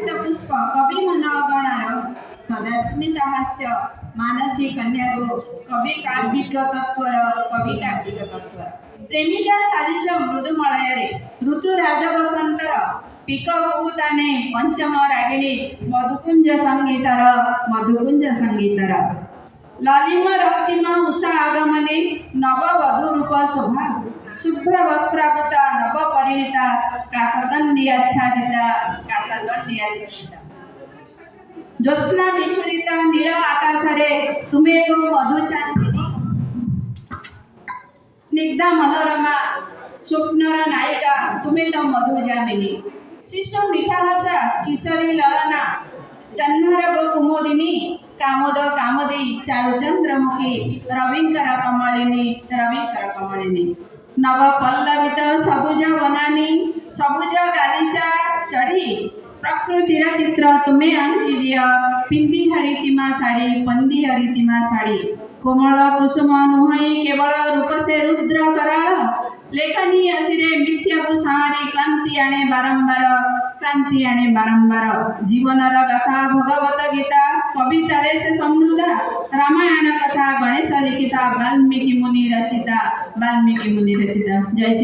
हसित पुष्प कवि मनोगणार सदास्मित हास्य मानसी कन्या गो कवि काव्यिक तत्वर कवि काव्यिक तत्वर प्रेमिका साजिच मृदुमलय ऋतुराज बसंतर पिक बहुताने पंचम रागिणी मधुकुंज संगीतर लालिम रक्तिम उषा आगमने नव वधू रूप शोभा शुभ्र वस्त्रावृता नव परिणीता कासदंडी आच्छादिता ज्योत्स्ना विचुरिता नील आकाशरे तुम्हे गो मधु चांदिनी स्निग्धा मनोरमा स्वप्नर नायिका तुम्हे तो मधु जामिनी शिशु मिठा हसा किशोरी ललना जन्नर गो कुमोदिनी कामोद कामदी चारु चंद्रमुखी रविंकर कमलिनी नव पल्लवित सबुज वनानी सबुज गालीचा चढ़ी प्रकृतिर चित्र तुम्हें आंकी दिया पिंदी हरितिमा साड़ी कोमल कुसुम नुहई केवल रूप से रुद्र कराल लेखनी असिरे मिथ्याकु सारी क्रांति आने बारंबार जीवनर कथा भगवत गीता कवितारे से समृद्ध रामायण कथा गणेश लिखिता वाल्मीकि मुनि रचिता जय श्री